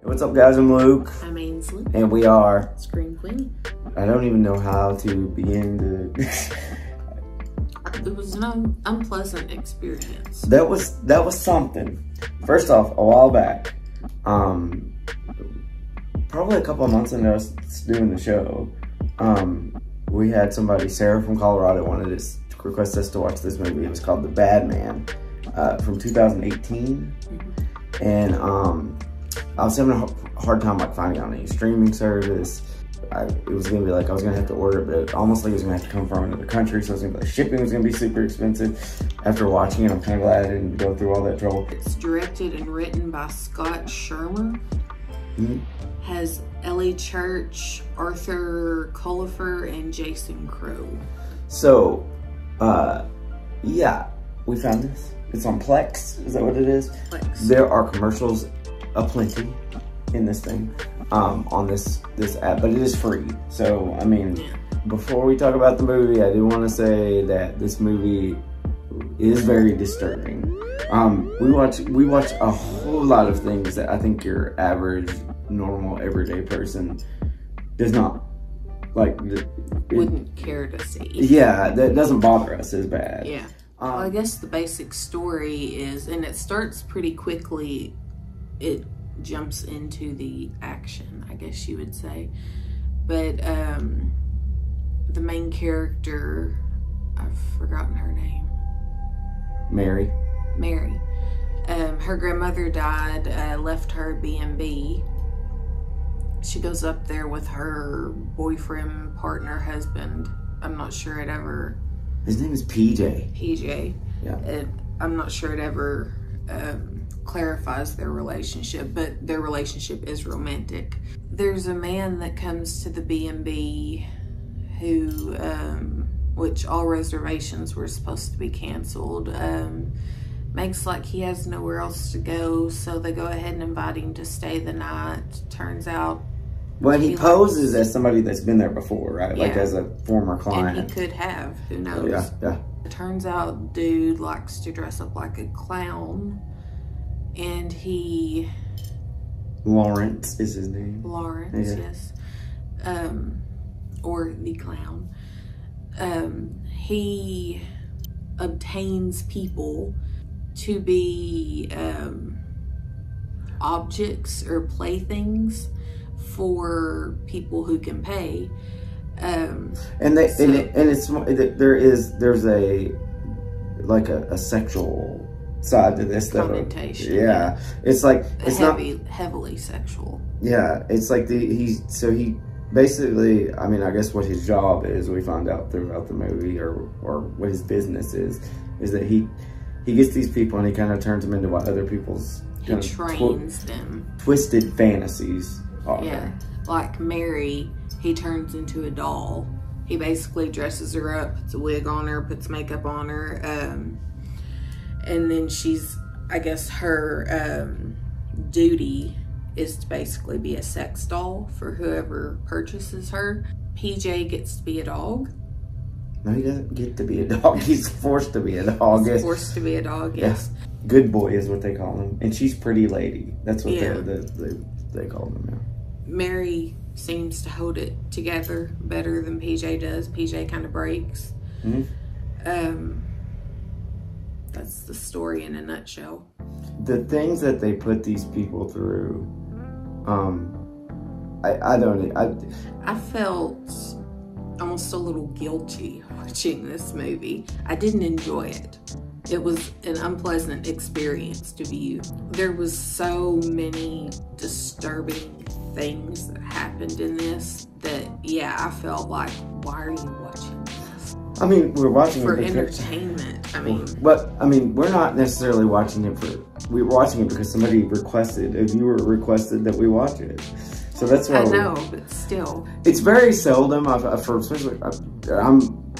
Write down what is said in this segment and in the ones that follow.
What's up, guys? I'm Luke. I'm Ainsley. And we are Scream Queenie. I don't even know how to begin to... It was an unpleasant experience. That was something. First off, a while back, probably a couple of months into us doing the show, we had somebody, Sarah from Colorado, wanted to request us to watch this movie. It was called The Bad Man, from 2018. Mm-hmm. And I was having a hard time like finding it on any streaming service. It was gonna be like I was gonna have to order it, but almost like it was gonna have to come from another country, so it was gonna be like shipping was gonna be super expensive. After watching it, I'm kind of glad I didn't go through all that trouble. It's directed and written by Schirmer. Mm-hmm. Has Ellie, Arthur Cullipher, and Jason Crowe. So, yeah, we found this. It's on Plex. Is that what it is? Plex. There are commercials aplenty in this thing, on this app, but it is free. So, I mean, before we talk about the movie, I do want to say that this movie is very disturbing. We watch a whole lot of things that I think your average, normal, everyday person does not like. Wouldn't care to see. Yeah, that doesn't bother us as bad. Yeah. Well, I guess the basic story is, and it starts pretty quickly. It jumps into the action, I guess you would say. But the main character, I've forgotten her name. Mary. Her grandmother died, left her B&B. She goes up there with her boyfriend, partner, husband. I'm not sure it ever... His name is PJ. PJ. Yeah. I'm not sure it ever clarifies their relationship, but their relationship is romantic. There's a man that comes to the B&B who, which all reservations were supposed to be canceled, makes like he has nowhere else to go, so they go ahead and invite him to stay the night. Turns out... Well, he poses as somebody that's been there before, right? Yeah. Like as a former client. And he could have, who knows? Yeah. It turns out dude likes to dress up like a clown, and he... Lawrence is his name. Lawrence, yes. Or the clown. He obtains people to be objects or playthings for people who can pay. There's a sexual side to this connotation. Yeah. It's like it's heavily sexual. Yeah, it's like he basically, I mean, I guess what his job is, we find out throughout the movie, or what his business is that he gets these people and he kind of turns them into what other people's trains them twisted fantasies are. Yeah, like Mary, he turns into a doll. He basically dresses her up, puts a wig on her, puts makeup on her, and then she's, I guess her duty is to basically be a sex doll for whoever purchases her. PJ gets to be a dog. No, he doesn't get to be a dog. He's forced to be a dog. He's forced to be a dog, yes. Yeah. Good boy is what they call him. And she's pretty lady. That's what they call him now. Mary seems to hold it together better than PJ does. PJ kind of breaks. Mm-hmm. That's the story in a nutshell. The things that they put these people through, I felt almost a little guilty watching this movie. I didn't enjoy it. It was an unpleasant experience to view. There was so many disturbing things that happened in this that, yeah, I felt like, why are you watching this? I mean, we're watching for it entertainment. I mean, but I mean, we're not necessarily watching it we're watching it because somebody requested, a viewer requested that we watch it. So that's why I know, but still, it's very seldom. I'm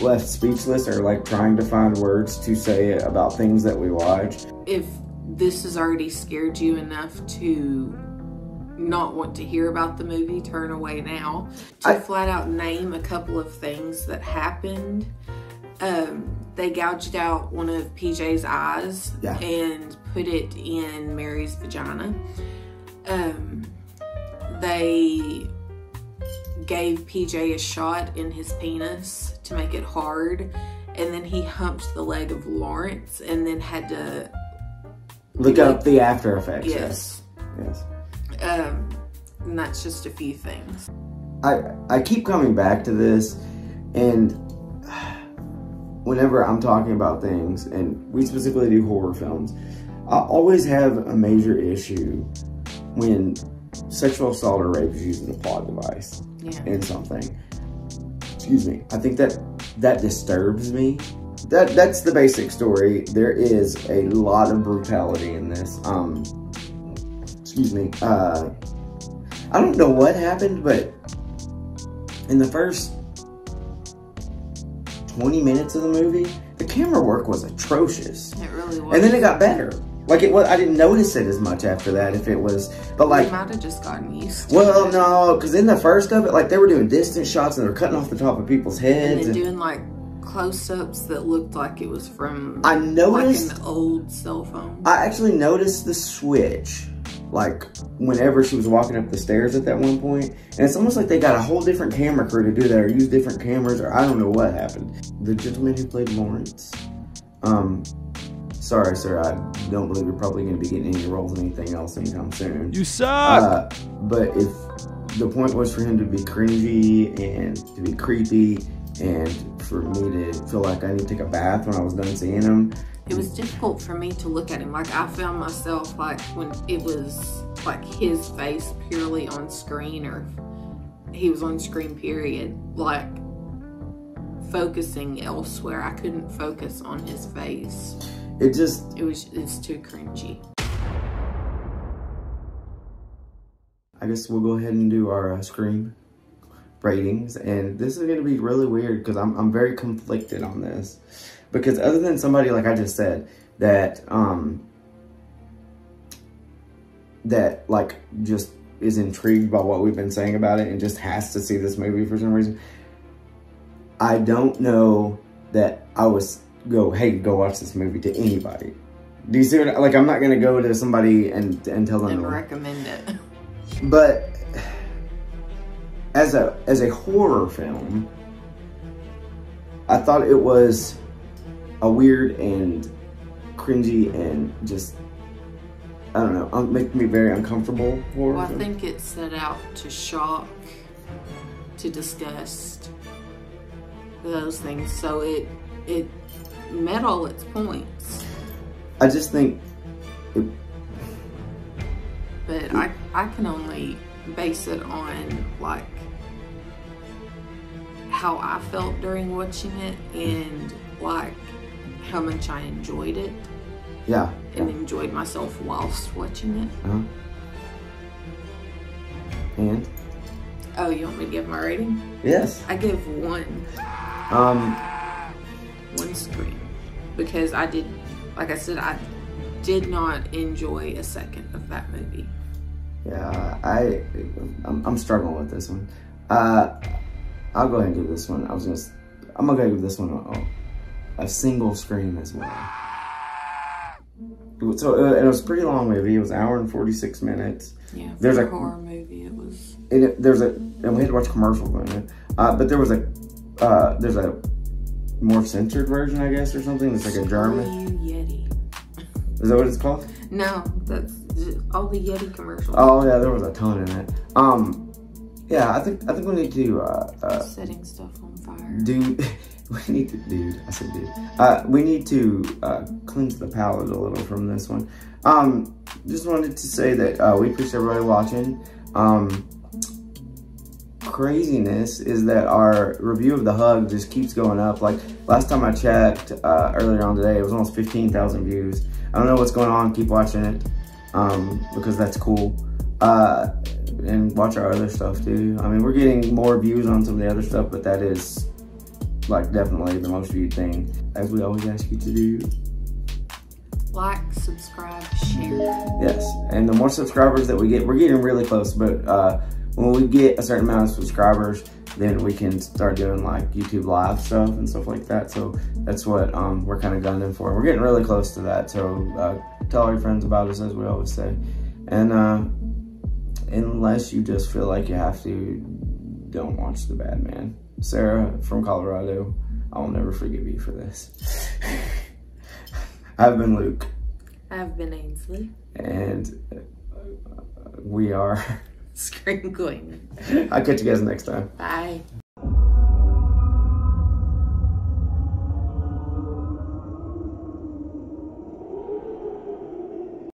left speechless or like trying to find words to say about things that we watch. If this has already scared you enough to not want to hear about the movie, turn away now. To flat out name a couple of things that happened. They gouged out one of PJ's eyes and put it in Mary's vagina. they gave PJ a shot in his penis to make it hard, and then he humped the leg of Lawrence and then had to look up the after effects. Yes. Yes. And that's just a few things. I keep coming back to this, and whenever I'm talking about things, and we specifically do horror films, I always have a major issue when sexual assault or rape is used as a plot device in something. Excuse me. I think that disturbs me. That's the basic story. There is a lot of brutality in this. Excuse me. I don't know what happened, but in the first 20 minutes of the movie, the camera work was atrocious. It really was. And then it got better. Like, it was, I didn't notice it as much after that, if it was, but like... You might have just gotten used to well, it. no, because in the first of it, like, they were doing distance shots and they were cutting off the top of people's heads. And then doing, like, close-ups that looked like it was from, I noticed, like, an old cell phone. I actually noticed the switch, like, whenever she was walking up the stairs at that one point. And it's almost like they got a whole different camera crew to do that, or use different cameras, or I don't know what happened. The gentleman who played Lawrence, sorry, sir, I don't believe you're probably going to be getting any roles in anything else anytime soon. You suck! But if the point was for him to be cringy and to be creepy and for me to feel like I need to take a bath when I was done seeing him. It was difficult for me to look at him. Like, I found myself, like, when it was, like, his face purely on screen, or he was on screen, period, like, focusing elsewhere. I couldn't focus on his face. It's too cringy. I guess we'll go ahead and do our Scream ratings, and this is going to be really weird because I'm very conflicted on this, because other than somebody like I just said that that like just is intrigued by what we've been saying about it and just has to see this movie for some reason, I don't know that I was hey, go watch this movie to anybody. Do you see what, like, I'm not gonna go to somebody and tell them And to recommend it. But as a horror film, I thought it was a weird and cringy and just, I don't know, make me very uncomfortable horror Well, I film. think it set out to shock, to disgust, those things. So it met all its points. I just think But I can only base it on, like, how I felt during watching it and, like, how much I enjoyed it. Yeah. And enjoyed myself whilst watching it. And? Oh, you want me to give my rating? Yes. I give one Scream. Because I did, like I said, I did not enjoy a second of that movie. Yeah, I'm struggling with this one. I'll go ahead and give this one. I'm gonna give this one a single Scream as well. So it was a pretty long movie. It was an hour and 46 minutes. Yeah, there's a horror movie. It was. And we had to watch commercials on it. But there's a more censored version, I guess, or something. It's like a German. Yeti. Is that what it's called? No, that's all the Yeti commercials. Oh yeah, there was a ton in it. Yeah, I think we need to setting stuff on fire. We need to cleanse the palate a little from this one. Just wanted to say that we appreciate everybody watching. Craziness is that our review of The Hug just keeps going up. Like, last time I checked earlier on today, it was almost 15,000 views. I don't know what's going on. Keep watching it because that's cool. And watch our other stuff too. I mean, we're getting more views on some of the other stuff, but that is, like, definitely the most viewed thing, as we always ask you to do. Like, subscribe, share. Yes, and the more subscribers that we get, we're getting really close, but when we get a certain amount of subscribers, then we can start doing, like, YouTube live stuff and stuff like that. So that's what we're kind of gunning for. We're getting really close to that, so tell all your friends about us, as we always say. And unless you just feel like you have to, don't watch The Bad Man. Sarah from Colorado, I will never forgive you for this. I've been Luke. I've been Ainsley. And we are Scream Queen. I'll catch you guys next time. Bye.